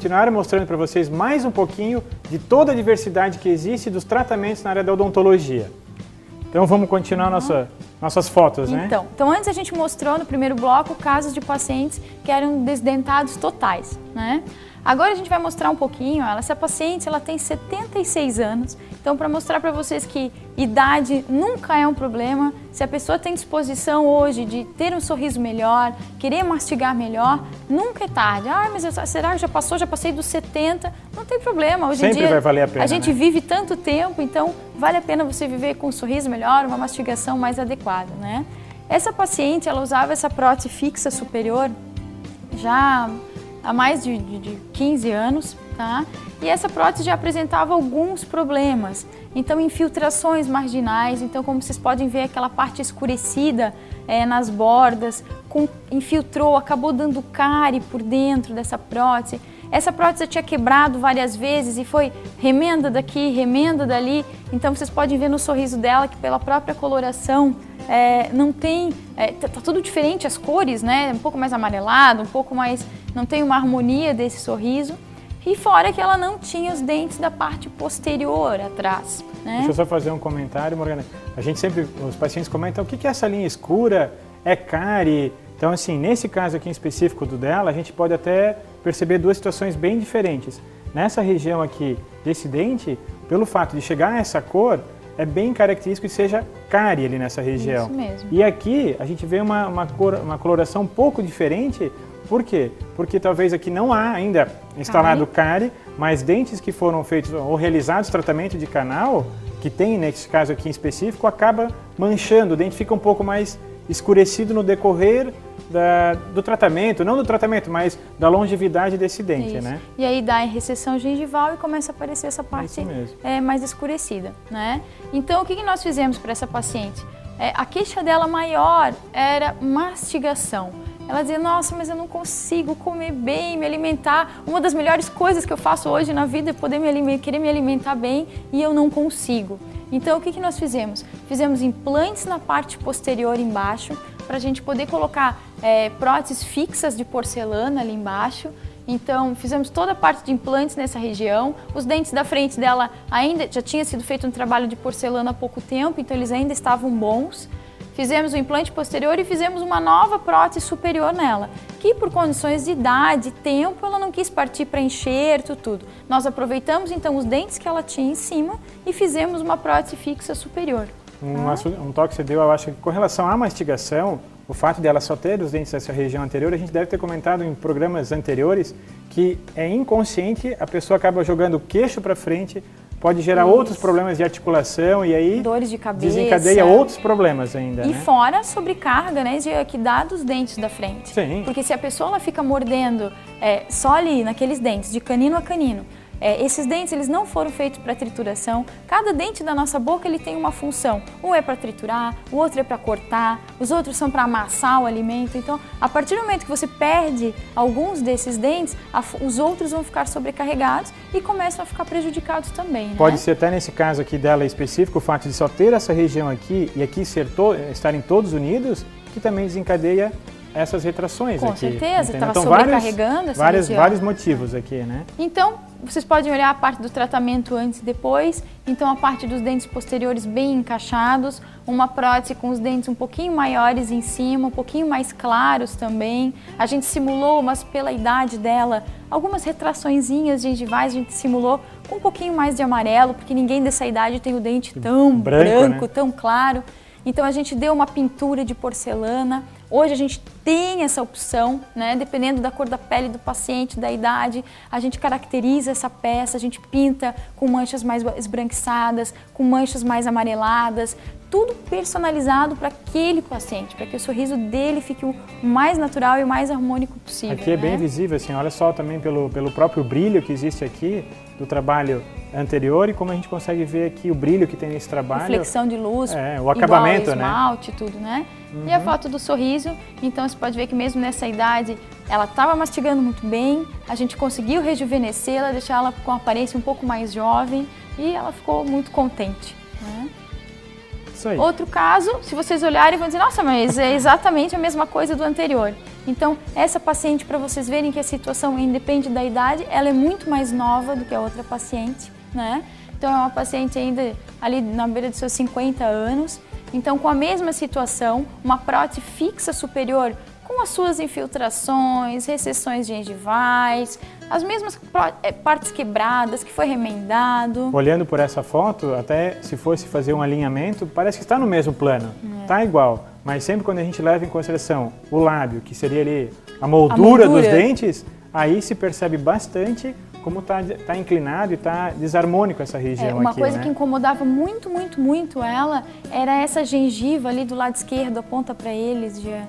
continuar mostrando para vocês mais um pouquinho de toda a diversidade que existe dos tratamentos na área da odontologia. Então vamos continuar nossas fotos, né? Então antes a gente mostrou no primeiro bloco casos de pacientes que eram desdentados totais, né? Agora a gente vai mostrar um pouquinho, essa paciente ela tem 76 anos, então para mostrar para vocês que idade nunca é um problema, se a pessoa tem disposição hoje de ter um sorriso melhor, querer mastigar melhor, nunca é tarde. Ah, mas será que já passou, já passei dos 70? Não tem problema, hoje em dia vai valer a pena, a gente né? vive tanto tempo, então vale a pena você viver com um sorriso melhor, uma mastigação mais adequada, né? Essa paciente, ela usava essa prótese fixa superior já há mais de 15 anos, tá? E essa prótese já apresentava alguns problemas, então infiltrações marginais, então como vocês podem ver aquela parte escurecida nas bordas, infiltrou, acabou dando cárie por dentro dessa prótese. Essa prótese tinha quebrado várias vezes e foi remenda daqui, remenda dali, então vocês podem ver no sorriso dela que pela própria coloração não tem, tá tudo diferente as cores, né? Um pouco mais amarelado, um pouco mais, não tem uma harmonia desse sorriso. E fora que ela não tinha os dentes da parte posterior atrás, né? Deixa eu só fazer um comentário, Morgana. A gente sempre, os pacientes comentam, o que é essa linha escura? É cárie? Então assim, nesse caso aqui em específico do dela, a gente pode até perceber duas situações bem diferentes. Nessa região aqui desse dente, pelo fato de chegar a essa cor, é bem característico que seja cárie ali nessa região. Isso mesmo. E aqui a gente vê uma coloração um pouco diferente. Por quê? Porque talvez aqui não há ainda instalado cárie, mas dentes que foram feitos ou realizados tratamento de canal, que tem nesse caso aqui em específico, acaba manchando, o dente fica um pouco mais escurecido no decorrer do tratamento, não do tratamento, mas da longevidade desse dente, né? E aí dá em recessão gengival e começa a aparecer essa parte mais escurecida, né? Então o que nós fizemos para essa paciente? A queixa dela maior era mastigação. Ela dizia, nossa, mas eu não consigo comer bem, me alimentar. Uma das melhores coisas que eu faço hoje na vida é poder querer me alimentar bem e eu não consigo. Então, o que nós fizemos? Fizemos implantes na parte posterior embaixo, para a gente poder colocar próteses fixas de porcelana ali embaixo. Então, fizemos toda a parte de implantes nessa região. Os dentes da frente dela ainda já tinha sido feito um trabalho de porcelana há pouco tempo, então eles ainda estavam bons. Fizemos o implante posterior e fizemos uma nova prótese superior nela, que por condições de idade, tempo, ela não quis partir para enxerto, tudo. Nós aproveitamos então os dentes que ela tinha em cima e fizemos uma prótese fixa superior. Um toque que você deu, eu acho que com relação à mastigação, o fato dela só ter os dentes dessa região anterior, a gente deve ter comentado em programas anteriores que é inconsciente, a pessoa acaba jogando o queixo para frente, pode gerar outros problemas de articulação e aí dores de cabeça, desencadeia outros problemas ainda, e né? fora a sobrecarga, né, que dá dos dentes da frente. Sim. Porque se a pessoa ela fica mordendo só ali naqueles dentes, de canino a canino, esses dentes eles não foram feitos para trituração. Cada dente da nossa boca ele tem uma função. Um é para triturar, o outro é para cortar, os outros são para amassar o alimento. Então, a partir do momento que você perde alguns desses dentes, os outros vão ficar sobrecarregados e começam a ficar prejudicados também, né? Pode ser até nesse caso aqui dela específico, o fato de só ter essa região aqui e aqui estarem todos unidos, que também desencadeia essas retrações aqui. Com certeza, estava então, sobrecarregando essa região. Vários motivos aqui, né? Então, vocês podem olhar a parte do tratamento antes e depois. Então, a parte dos dentes posteriores bem encaixados, uma prótese com os dentes um pouquinho maiores em cima, um pouquinho mais claros também. A gente simulou, mas pela idade dela, algumas retraçõezinhas gengivais a gente simulou com um pouquinho mais de amarelo, porque ninguém dessa idade tem o dente tão branco, né? Tão claro. Então a gente deu uma pintura de porcelana. Hoje a gente tem essa opção, né? Dependendo da cor da pele do paciente, da idade, a gente caracteriza essa peça, a gente pinta com manchas mais esbranquiçadas, com manchas mais amareladas, tudo personalizado para aquele paciente, para que o sorriso dele fique o mais natural e o mais harmônico possível. Aqui é bem visível, assim, olha só também pelo próprio brilho que existe aqui do trabalho anterior e como a gente consegue ver aqui o brilho que tem nesse trabalho. Reflexão de luz, o acabamento, igual esmalte, né? Tudo, né? E a foto do sorriso, então você pode ver que mesmo nessa idade ela estava mastigando muito bem, a gente conseguiu rejuvenescê-la, deixar ela com uma aparência um pouco mais jovem e ela ficou muito contente, né? Isso aí. Outro caso, se vocês olharem, vão dizer, nossa, mas é exatamente a mesma coisa do anterior. Então, essa paciente, para vocês verem que a situação independe da idade, ela é muito mais nova do que a outra paciente, né? Então, é uma paciente ainda ali na beira dos seus 50 anos. Então, com a mesma situação, uma prótese fixa superior, com as suas infiltrações, recessões gengivais, as mesmas partes quebradas, que foi remendado. Olhando por essa foto, até se fosse fazer um alinhamento, parece que está no mesmo plano, está igual. Mas sempre quando a gente leva em consideração o lábio, que seria ali a moldura dos dentes, aí se percebe bastante como tá inclinado e está desarmônico essa região uma aqui, coisa né? que incomodava muito, muito, muito ela era essa gengiva ali do lado esquerdo, aponta para eles, Jean.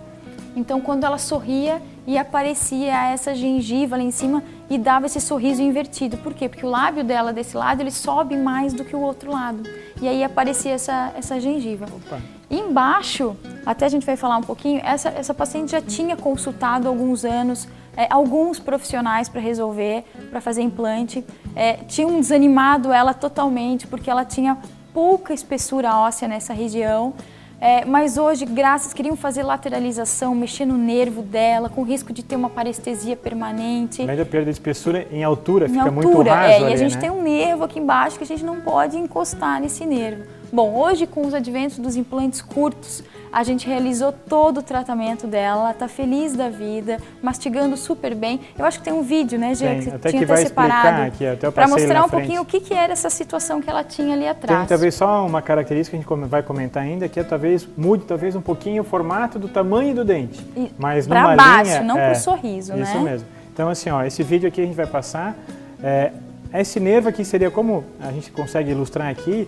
Então, quando ela sorria e aparecia essa gengiva ali em cima e dava esse sorriso invertido. Por quê? Porque o lábio dela desse lado, ele sobe mais do que o outro lado. E aí aparecia essa gengiva. Opa. Embaixo, até a gente vai falar um pouquinho, essa paciente já tinha consultado há alguns anos alguns profissionais para resolver, para fazer implante. Tinham desanimado ela totalmente, porque ela tinha pouca espessura óssea nessa região. Mas hoje, queriam fazer lateralização, mexer no nervo dela, com risco de ter uma parestesia permanente. Além da perda de espessura, em altura, fica muito raso ali, e a gente né? tem um nervo aqui embaixo que a gente não pode encostar nesse nervo. Bom, hoje com os adventos dos implantes curtos, a gente realizou todo o tratamento dela, ela está feliz da vida, mastigando super bem. Eu acho que tem um vídeo, né, Gê, que você até tinha que vai separado, explicar aqui, até eu para passei mostrar na um frente. pouquinho o que era essa situação que ela tinha ali atrás. Tem talvez só uma característica que a gente vai comentar ainda, que talvez mude um pouquinho o formato do tamanho do dente. Mas para baixo, não para o sorriso, né? Isso mesmo. Então assim, ó, esse vídeo aqui a gente vai passar, esse nervo aqui seria como a gente consegue ilustrar aqui,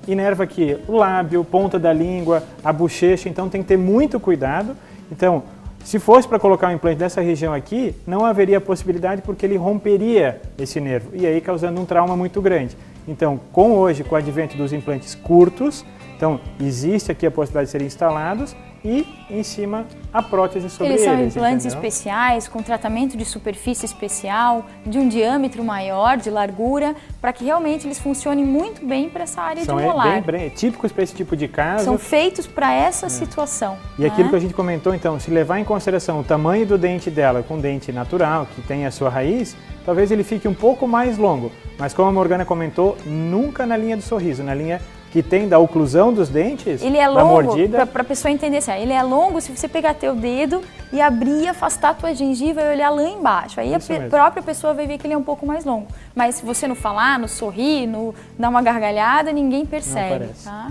inerva aqui o lábio, ponta da língua, a bochecha, então tem que ter muito cuidado. Então, se fosse para colocar um implante nessa região aqui, não haveria possibilidade porque ele romperia esse nervo e aí causando um trauma muito grande. Então, com o advento dos implantes curtos, então existe aqui a possibilidade de serem instalados e em cima a prótese sobre eles. Eles são implantes entendeu? especiais, com tratamento de superfície especial, de um diâmetro maior, de largura, para que realmente eles funcionem muito bem para essa área de molar. São bem típicos para esse tipo de caso. São feitos para essa situação. E aquilo que a gente comentou, então, se levar em consideração o tamanho do dente dela com dente natural, que tem a sua raiz, talvez ele fique um pouco mais longo. Mas como a Morgana comentou, nunca na linha do sorriso, na linha que tem da oclusão dos dentes, ele é da longo, mordida. para a pessoa entender assim, ele é longo se você pegar teu dedo e abrir, afastar a tua gengiva e olhar lá embaixo. Aí Isso a mesmo. própria pessoa vai ver que ele é um pouco mais longo. Mas se você não falar, não sorrir, não dar uma gargalhada, ninguém percebe. Tá?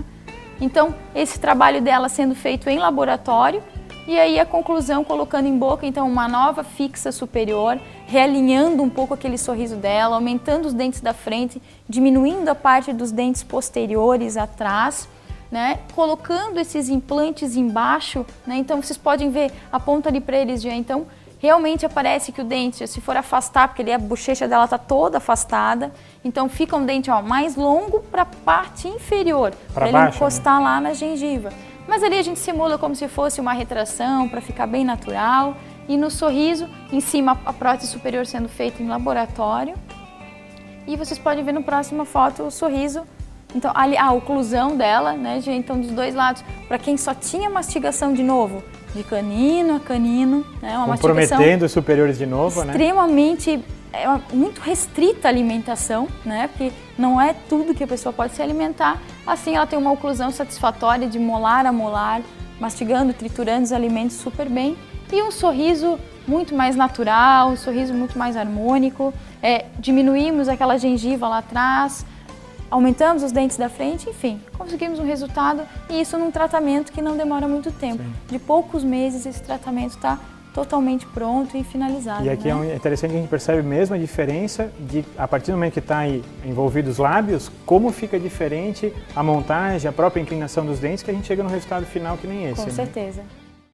Então, esse trabalho dela sendo feito em laboratório, e aí a conclusão colocando em boca, então, uma nova fixa superior, realinhando um pouco aquele sorriso dela, aumentando os dentes da frente, diminuindo a parte dos dentes posteriores atrás, né? Colocando esses implantes embaixo, né? Então vocês podem ver, aponta ali para eles já, então realmente aparece que o dente, se for afastar, porque ali a bochecha dela está toda afastada, então fica um dente mais longo para a parte inferior, para ele encostar lá na gengiva. Mas ali a gente simula como se fosse uma retração para ficar bem natural. E no sorriso, em cima a prótese superior sendo feita em laboratório. E vocês podem ver na próxima foto o sorriso. Então ali a oclusão dela, né, gente? Então dos dois lados. Para quem só tinha mastigação de novo, de canino a canino, né? Uma comprometendo os superiores de novo, extremamente, muito restrita a alimentação, né? Porque não é tudo que a pessoa pode se alimentar. Assim ela tem uma oclusão satisfatória de molar a molar, mastigando, triturando os alimentos super bem. E um sorriso muito mais natural, um sorriso muito mais harmônico. Diminuímos aquela gengiva lá atrás, aumentamos os dentes da frente, enfim, conseguimos um resultado. E isso num tratamento que não demora muito tempo. Sim. De poucos meses esse tratamento está totalmente pronto e finalizado. E aqui né? É interessante que a gente percebe mesmo a diferença de, a partir do momento que está aí envolvido os lábios, como fica diferente a montagem, a própria inclinação dos dentes, que a gente chega no resultado final que nem esse. Com certeza.